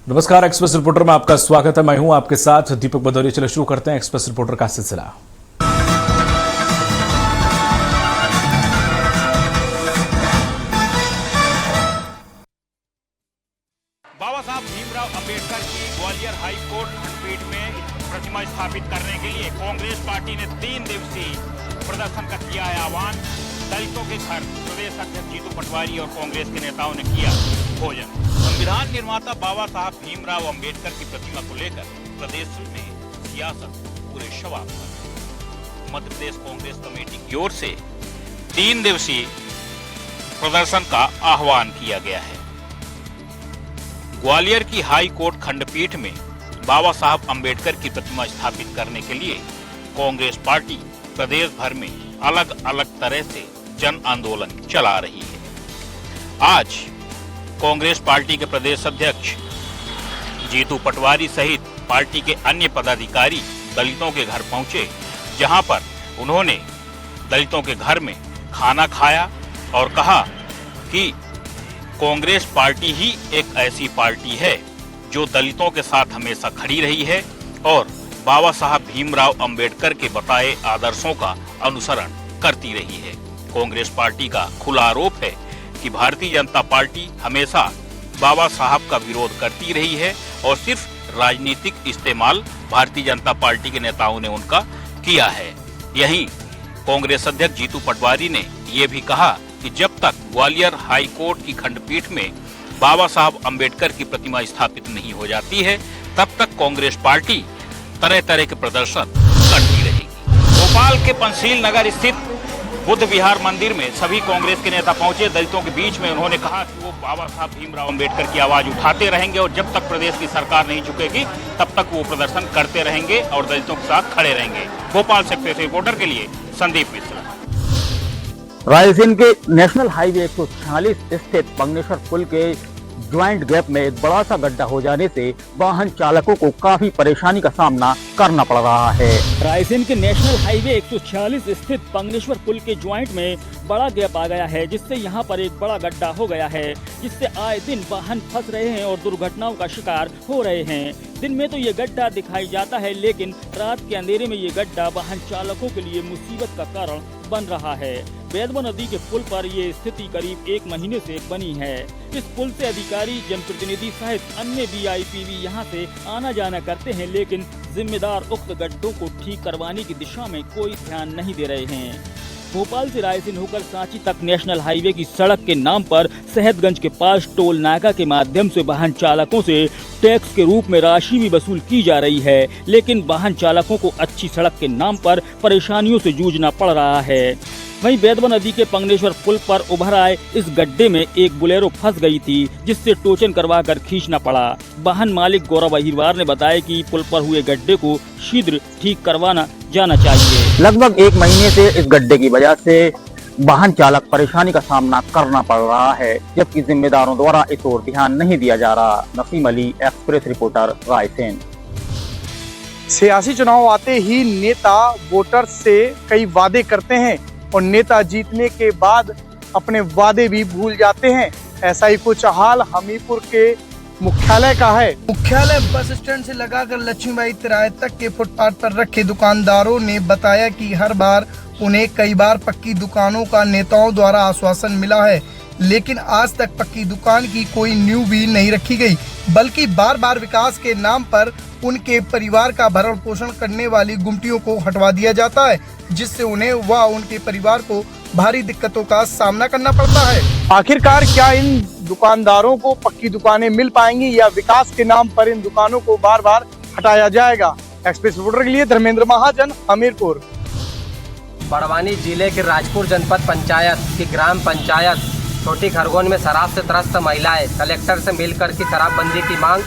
नमस्कार, express reporter में आपका स्वागत है। मैं हूं आपके साथ दीपक भदौरिया। चलो शुरू करते हैं एक्सप्रेस रिपोर्टर का सिलसिला। बाबा साहब भीमराव अंबेडकर की ग्वालियर हाई कोर्ट खंडपीठ में प्रतिमा स्थापित करने के लिए कांग्रेस पार्टी ने 3 दिवसीय प्रदर्शन का किया है आह्वान। दलितों के घर प्रदेश अध्यक्ष जीतू पटवारी और कांग्रेस के नेताओं ने किया भोजन। संविधान निर्माता बाबा साहब भीमराव अंबेडकर की प्रतिमा को लेकर प्रदेश में सियासत पूरे शबाब पर है। मध्य प्रदेश कांग्रेस कमेटी की ओर से 3 दिवसीय प्रदर्शन का आह्वान किया गया है। ग्वालियर की हाई कोर्ट खंडपीठ में बाबा साहब अंबेडकर की प्रतिमा स्थापित करने के लिए कांग्रेस पार्टी प्रदेश भर में अलग अलग तरह से जन आंदोलन चला रही है। आज कांग्रेस पार्टी के प्रदेश अध्यक्ष जीतू पटवारी सहित पार्टी के अन्य पदाधिकारी दलितों के घर पहुंचे, जहां पर उन्होंने दलितों के घर में खाना खाया और कहा कि कांग्रेस पार्टी ही एक ऐसी पार्टी है जो दलितों के साथ हमेशा खड़ी रही है और बाबा साहब भीमराव अंबेडकर के बताए आदर्शों का अनुसरण करती रही है। कांग्रेस पार्टी का खुला आरोप है कि भारतीय जनता पार्टी हमेशा बाबा साहब का विरोध करती रही है और सिर्फ राजनीतिक इस्तेमाल भारतीय जनता पार्टी के नेताओं ने उनका किया है। यहीं कांग्रेस अध्यक्ष जीतू पटवारी ने ये भी कहा कि जब तक ग्वालियर हाई कोर्ट की खंडपीठ में बाबा साहब अंबेडकर की प्रतिमा स्थापित नहीं हो जाती है, तब तक कांग्रेस पार्टी तरह तरह के प्रदर्शन करती रहेगी। भोपाल के पंसील नगर स्थित बुद्ध विहार मंदिर में सभी कांग्रेस के नेता पहुंचे। दलितों के बीच में उन्होंने कहा कि वो बाबा साहब भीमराव अंबेडकर की आवाज उठाते रहेंगे और जब तक प्रदेश की सरकार नहीं झुकेगी तब तक वो प्रदर्शन करते रहेंगे और दलितों के साथ खड़े रहेंगे। भोपाल से एक्सप्रेस रिपोर्टर के लिए संदीप मिश्रा। रायसेन के नेशनल हाईवे 146 स्थित बंगनेश्वर पुल के ज्वाइंट गैप में एक बड़ा सा गड्ढा हो जाने से वाहन चालकों को काफी परेशानी का सामना करना पड़ रहा है। रायसेन के नेशनल हाईवे 146 स्थित बंगनेश्वर पुल के ज्वाइंट में बड़ा गैप आ गया है, जिससे यहां पर एक बड़ा गड्ढा हो गया है, जिससे आए दिन वाहन फंस रहे हैं और दुर्घटनाओं का शिकार हो रहे हैं। दिन में तो ये गड्ढा दिखाई जाता है, लेकिन रात के अंधेरे में ये गड्ढा वाहन चालकों के लिए मुसीबत का कारण बन रहा है। बेदवा नदी के पुल पर ये स्थिति करीब 1 महीने से बनी है। इस पुल से अधिकारी, जनप्रतिनिधि सहित अन्य वीआईपी भी यहाँ से आना जाना करते हैं, लेकिन जिम्मेदार उक्त गड्ढों को ठीक करवाने की दिशा में कोई ध्यान नहीं दे रहे हैं। भोपाल से रायसेन होकर सांची तक नेशनल हाईवे की सड़क के नाम पर सेहतगंज के पास टोल नाका के माध्यम से वाहन चालकों से टैक्स के रूप में राशि भी वसूल की जा रही है, लेकिन वाहन चालकों को अच्छी सड़क के नाम पर परेशानियों से जूझना पड़ रहा है। वहीं बेदवा नदी के पंगनेश्वर पुल पर उभर आए इस गड्ढे में एक बुलेरो फंस गई थी, जिससे टोचन करवाकर खींचना पड़ा। वाहन मालिक गौरव अहिरवार ने बताया कि पुल पर हुए गड्ढे को शीघ्र ठीक करवाना जाना चाहिए। लगभग 1 महीने से इस गड्ढे की वजह से वाहन चालक परेशानी का सामना करना पड़ रहा है, जबकि जिम्मेदारों द्वारा इस ओर ध्यान नहीं दिया जा रहा। Naseem Ali, express reporter, Raisen. सियासी चुनाव आते ही नेता वोटर से कई वादे करते हैं और नेता जीतने के बाद अपने वादे भी भूल जाते हैं। ऐसा ही कुछ हाल हमीरपुर के मुख्यालय का है। मुख्यालय बस स्टैंड से लगाकर लक्ष्मीबाई तिराहे तक के फुटपाथ पर रखे दुकानदारों ने बताया कि हर बार उन्हें कई बार पक्की दुकानों का नेताओं द्वारा आश्वासन मिला है, लेकिन आज तक पक्की दुकान की कोई नींव भी नहीं रखी गई, बल्कि बार बार विकास के नाम पर उनके परिवार का भरण पोषण करने वाली गुमटियों को हटवा दिया जाता है, जिससे उन्हें व उनके परिवार को भारी दिक्कतों का सामना करना पड़ता है। आखिरकार क्या इन दुकानदारों को पक्की दुकानें मिल पाएंगी या विकास के नाम पर इन दुकानों को बार बार हटाया जाएगा? एक्सप्रेस रिपोर्टर के लिए धर्मेंद्र महाजन, हमीरपुर। बड़वानी जिले के राजपुर जनपद पंचायत की ग्राम पंचायत छोटी खरगोन में शराब से त्रस्त महिलाएं कलेक्टर से मिलकर की शराबबंदी की मांग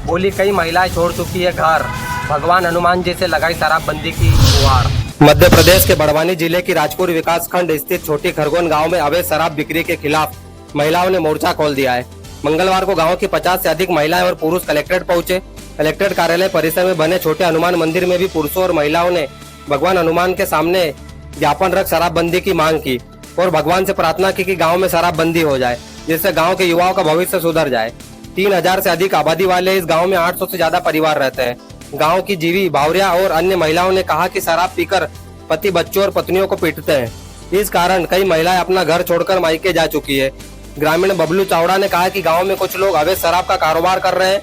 बोली। कई महिलाएं छोड़ चुकी है घर, भगवान हनुमान जी से लगाई शराबबंदी की गुहार। मध्य प्रदेश के बड़वानी जिले की राजपुर विकास खंड स्थित छोटी खरगोन गांव में अवैध शराब बिक्री के खिलाफ महिलाओं ने मोर्चा खोल दिया है। मंगलवार को गांव की 50 से अधिक महिलाएं और पुरुष कलेक्ट्रेट पहुंचे। कलेक्ट्रेट कार्यालय परिसर में बने छोटे हनुमान मंदिर में भी पुरुषों और महिलाओं ने भगवान हनुमान के सामने ज्ञापन रख शराबबंदी की मांग की और भगवान से प्रार्थना की कि गांव में शराबबंदी हो जाए, जिससे गांव के युवाओं का भविष्य सुधर जाए। 3000 से अधिक आबादी वाले इस गांव में 800 से ज्यादा परिवार रहते हैं। गांव की जीवी, भावरिया और अन्य महिलाओं ने कहा कि शराब पीकर पति बच्चों और पत्नियों को पीटते हैं। इस कारण कई महिलाएं अपना घर छोड़कर मायके जा चुकी है। ग्रामीण बबलू चावड़ा ने कहा कि गांव में कुछ लोग अवैध शराब का कारोबार कर रहे हैं।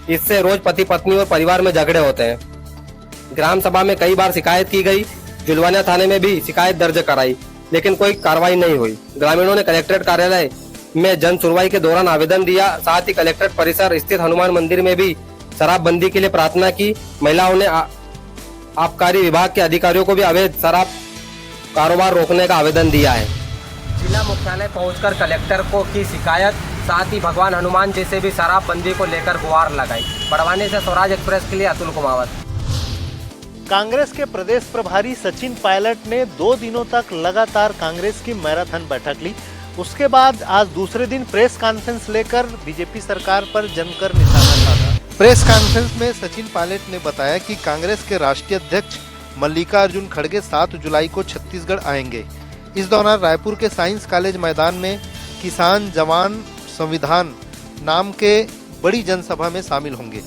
इससे रोज पति पत्नी और परिवार में झगड़े होते हैं। ग्राम सभा में कई बार शिकायत की गई, जुलवानिया थाने में भी शिकायत दर्ज कराई, लेकिन कोई कार्रवाई नहीं हुई। ग्रामीणों ने कलेक्ट्रेट कार्यालय में जन सुनवाई के दौरान आवेदन दिया। साथ ही कलेक्ट्रेट परिसर स्थित हनुमान मंदिर में भी शराबबंदी के लिए प्रार्थना की। महिलाओं ने आबकारी विभाग के अधिकारियों को भी अवैध शराब कारोबार रोकने का आवेदन दिया है। जिला मुख्यालय पहुंचकर कलेक्टर को की शिकायत, साथ ही भगवान हनुमान जी से भी शराबबंदी को लेकर गुहार लगाई। बड़वानी से स्वराज एक्सप्रेस के लिए अतुल कुमावत। कांग्रेस के प्रदेश प्रभारी सचिन पायलट ने 2 दिनों तक लगातार कांग्रेस की मैराथन बैठक ली। उसके बाद आज दूसरे दिन प्रेस कॉन्फ्रेंस लेकर बीजेपी सरकार पर जमकर निशाना साधा। प्रेस कॉन्फ्रेंस में सचिन पायलट ने बताया कि कांग्रेस के राष्ट्रीय अध्यक्ष मल्लिकार्जुन खड़गे 7 जुलाई को छत्तीसगढ़ आएंगे। इस दौरान रायपुर के साइंस कॉलेज मैदान में किसान जवान संविधान नाम के बड़ी जनसभा में शामिल होंगे।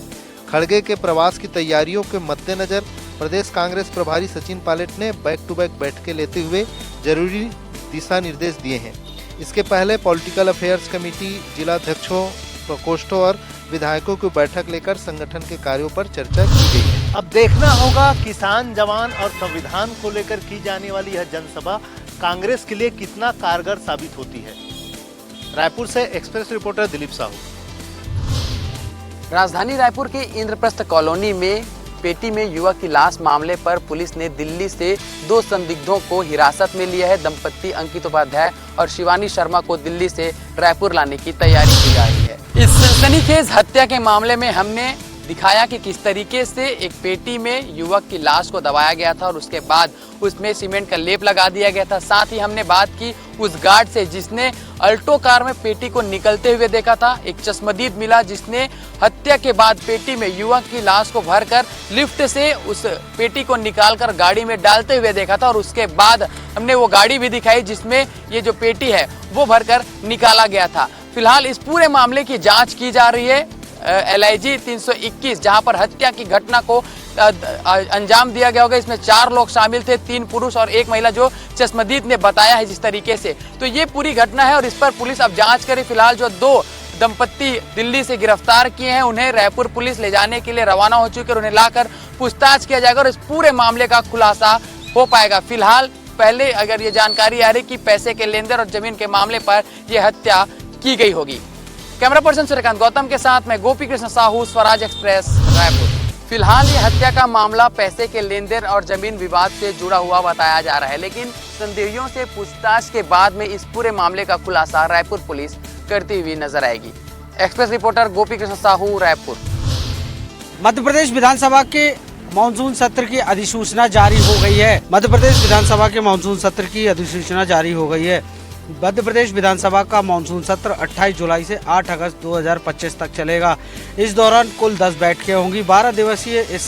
खड़गे के प्रवास की तैयारियों के मद्देनजर प्रदेश कांग्रेस प्रभारी सचिन पायलट ने बैक टू बैक बैठकें लेते हुए जरूरी दिशा निर्देश दिए हैं। इसके पहले पॉलिटिकल अफेयर्स कमेटी, जिलाध्यक्षों, प्रकोष्ठों और विधायकों की बैठक लेकर संगठन के कार्यों पर चर्चा की गई है। अब देखना होगा किसान जवान और संविधान को लेकर की जाने वाली यह जनसभा कांग्रेस के लिए कितना कारगर साबित होती है। रायपुर से एक्सप्रेस रिपोर्टर दिलीप साहू। राजधानी रायपुर के इंद्रप्रस्थ कॉलोनी में पेटी में युवक की लाश मामले पर पुलिस ने दिल्ली से 2 संदिग्धों को हिरासत में लिया है। दंपत्ति अंकित उपाध्याय और शिवानी शर्मा को दिल्ली से रायपुर लाने की तैयारी की जा रही है। इस सनसनीखेज हत्या के मामले में हमने दिखाया कि किस तरीके से एक पेटी में युवक की लाश को दबाया गया था और उसके बाद उसमें सीमेंट का लेप लगा दिया गया था। साथ ही हमने बात की उस गार्ड से जिसने अल्टो कार में पेटी को निकलते हुए देखा था। एक चश्मदीद मिला जिसने हत्या के बाद पेटी में युवक की लाश को भरकर लिफ्ट से उस पेटी को निकालकर गाड़ी में डालते हुए देखा था और उसके बाद हमने वो गाड़ी भी दिखाई जिसमें ये जो पेटी है वो भरकर निकाला गया था। फिलहाल इस पूरे मामले की जाँच की जा रही है। LIG 321 जहां पर हत्या की घटना को अंजाम दिया गया होगा, इसमें 4 लोग शामिल थे, 3 पुरुष और 1 महिला, जो चश्मदीद ने बताया है जिस तरीके से। तो ये पूरी घटना है और इस पर पुलिस अब जांच करे। फिलहाल जो 2 दंपत्ति दिल्ली से गिरफ्तार किए हैं उन्हें रायपुर पुलिस ले जाने के लिए रवाना हो चुकी है और उन्हें लाकर पूछताछ किया जाएगा और इस पूरे मामले का खुलासा हो पाएगा। फिलहाल पहले अगर ये जानकारी आ रही कि पैसे के लेन देन और जमीन के मामले पर यह हत्या की गई होगी। कैमरा पर्सन सूर्यकांत गौतम के साथ मैं गोपी कृष्ण साहू, स्वराज एक्सप्रेस, रायपुर। फिलहाल ये हत्या का मामला पैसे के लेन देन और जमीन विवाद से जुड़ा हुआ बताया जा रहा है, लेकिन संदेहियों से पूछताछ के बाद में इस पूरे मामले का खुलासा रायपुर पुलिस करती हुई नजर आएगी। Express reporter Gopi Krishna Sahu, Raipur. मध्य प्रदेश विधानसभा के मानसून सत्र की अधिसूचना जारी हो गई है। मध्य प्रदेश विधानसभा के मानसून सत्र की अधिसूचना जारी हो गई है। मध्य प्रदेश विधानसभा का मानसून सत्र 28 जुलाई से 8 अगस्त 2025 तक चलेगा। इस दौरान कुल 10 बैठकें होंगी। 12 दिवसीय इस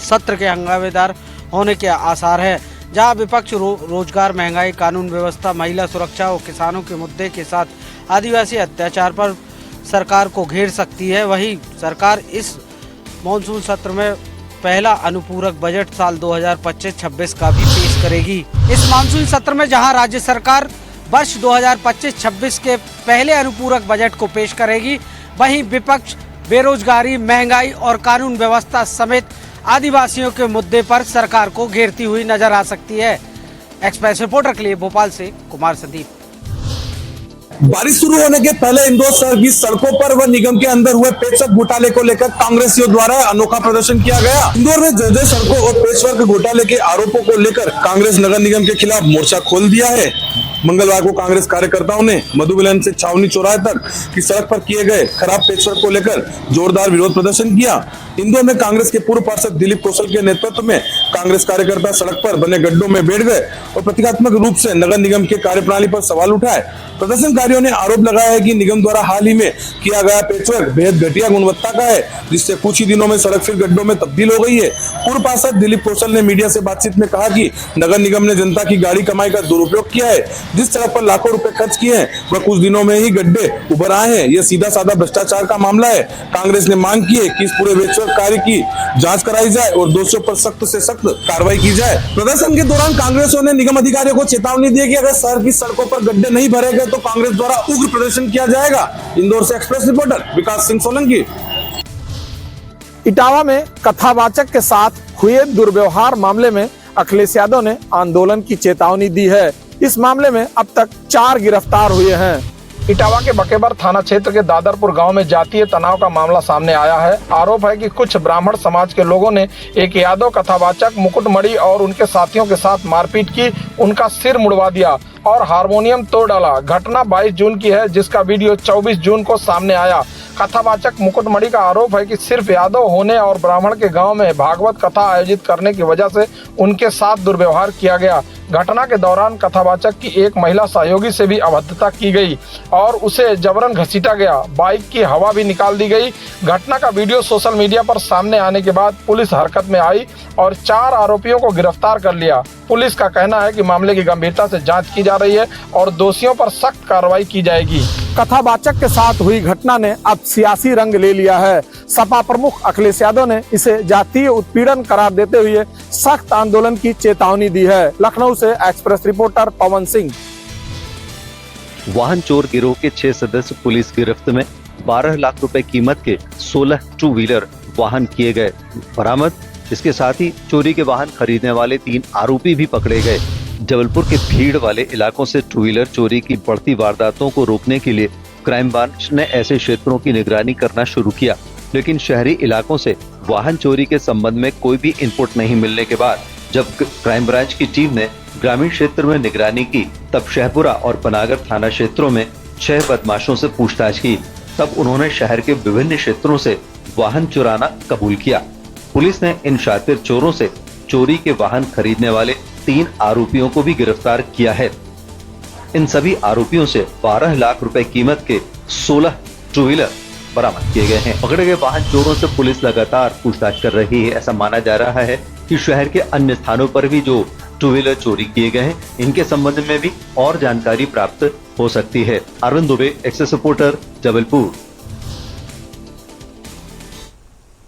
सत्र के हंगामेदार होने के आसार है, जहां विपक्ष रोजगार, महंगाई, कानून व्यवस्था, महिला सुरक्षा और किसानों के मुद्दे के साथ आदिवासी अत्याचार पर सरकार को घेर सकती है। वहीं सरकार इस मानसून सत्र में पहला अनुपूरक बजट साल 2025-26 का भी पेश करेगी। इस मानसून सत्र में जहां राज्य सरकार वर्ष 2025-26 के पहले अनुपूरक बजट को पेश करेगी, वहीं विपक्ष बेरोजगारी, महंगाई और कानून व्यवस्था समेत आदिवासियों के मुद्दे पर सरकार को घेरती हुई नजर आ सकती है। एक्सप्रेस रिपोर्टर के लिए भोपाल से कुमार संदीप। बारिश शुरू होने के पहले इंदौर शहर की सड़कों पर व निगम के अंदर हुए पेचवर्क घोटाले को लेकर कांग्रेसियों द्वारा अनोखा प्रदर्शन किया गया। इंदौर में जर्जर सड़कों और पेचवर्क घोटाले के आरोपों को लेकर कांग्रेस नगर निगम के खिलाफ मोर्चा खोल दिया है। मंगलवार को कांग्रेस कार्यकर्ताओं ने मधुमिलन से छावनी चौराहे तक की सड़क पर किए गए खराब पेचवर्क को लेकर जोरदार विरोध प्रदर्शन किया। इंदौर में कांग्रेस के पूर्व पार्षद दिलीप कौशल के नेतृत्व में कांग्रेस कार्यकर्ता सड़क पर बने गड्ढों में बैठ गए और प्रतीकात्मक रूप से नगर निगम के कार्यप्रणाली पर सवाल उठाए। प्रदर्शनकारियों ने आरोप लगाया है कि निगम द्वारा हाल ही में किया गया पेचवर्क बेहद घटिया गुणवत्ता का है, जिससे कुछ ही दिनों में सड़क फिर गड्ढों में तब्दील हो गई है। पूर्व पार्षद दिलीप कौशल ने मीडिया से बातचीत में कहा कि नगर निगम ने जनता की गाड़ी कमाई का दुरुपयोग किया है। जिस सड़क पर लाखों रुपए खर्च किए हैं वह कुछ दिनों में ही गड्ढे उभर आए हैं। यह सीधा साधा भ्रष्टाचार का मामला है। कांग्रेस ने मांग की है कि इस पूरे पेचवर्क कार्य की जांच कराई जाए और दोषियों पर सख्त से सख्त कार्रवाई की जाए। प्रदर्शन के दौरान कांग्रेसियों ने निगम अधिकारियों को चेतावनी दी कि अगर शहर की सड़कों पर गड्ढे नहीं भरे गए तो कांग्रेस द्वारा उग्र प्रदर्शन किया जाएगा। इंदौर से एक्सप्रेस रिपोर्टर विकास सिंह सोलंकी। इटावा में कथावाचक के साथ हुए दुर्व्यवहार मामले में अखिलेश यादव ने आंदोलन की चेतावनी दी है। इस मामले में अब तक 4 गिरफ्तार हुए हैं। इटावा के बकेबर थाना क्षेत्र के दादरपुर गांव में जातीय तनाव का मामला सामने आया है। आरोप है कि कुछ ब्राह्मण समाज के लोगों ने एक यादव कथावाचक मुकुटमणि और उनके साथियों के साथ मारपीट की, उनका सिर मुड़वा दिया और हारमोनियम तोड़ डाला। घटना 22 जून की है, जिसका वीडियो 24 जून को सामने आया। कथावाचक मुकुटमणि का आरोप है कि सिर्फ यादव होने और ब्राह्मण के गांव में भागवत कथा आयोजित करने की वजह से उनके साथ दुर्व्यवहार किया गया। घटना के दौरान कथावाचक की एक महिला सहयोगी से भी अभद्रता की गई और उसे जबरन घसीटा गया। बाइक की हवा भी निकाल दी गई। घटना का वीडियो सोशल मीडिया पर सामने आने के बाद पुलिस हरकत में आई और 4 आरोपियों को गिरफ्तार कर लिया। पुलिस का कहना है कि मामले की गंभीरता से जांच की जा रही है और दोषियों पर सख्त कार्रवाई की जाएगी। कथावाचक के साथ हुई घटना ने अब सियासी रंग ले लिया है। सपा प्रमुख अखिलेश यादव ने इसे जातीय उत्पीड़न करार देते हुए सख्त आंदोलन की चेतावनी दी है। लखनऊ से एक्सप्रेस रिपोर्टर पवन सिंह। वाहन चोर गिरोह के 6 सदस्य पुलिस गिरफ्त में। 12 लाख रुपए कीमत के 16 टू व्हीलर वाहन किए गए बरामद। इसके साथ ही चोरी के वाहन खरीदने वाले 3 आरोपी भी पकड़े गए। जबलपुर के भीड़ वाले इलाकों से टू व्हीलर चोरी की बढ़ती वारदातों को रोकने के लिए क्राइम ब्रांच ने ऐसे क्षेत्रों की निगरानी करना शुरू किया, लेकिन शहरी इलाकों से वाहन चोरी के संबंध में कोई भी इनपुट नहीं मिलने के बाद जब क्राइम ब्रांच की टीम ने ग्रामीण क्षेत्र में निगरानी की, तब शहपुरा और पनागर थाना क्षेत्रों में 6 बदमाशों से पूछताछ की। तब उन्होंने शहर के विभिन्न क्षेत्रों से वाहन चुराना कबूल किया। पुलिस ने इन शातिर चोरों से चोरी के वाहन खरीदने वाले 3 आरोपियों को भी गिरफ्तार किया है। इन सभी आरोपियों से 12 लाख रुपए कीमत के 16 टू व्हीलर बरामद किए गए हैं। पकड़े गए वाहन चोरों से पुलिस लगातार पूछताछ कर रही है। ऐसा माना जा रहा है कि शहर के अन्य स्थानों पर भी जो टू व्हीलर चोरी किए गए हैं, इनके संबंध में भी और जानकारी प्राप्त हो सकती है। Arvind Dubey, access reporter, Jabalpur.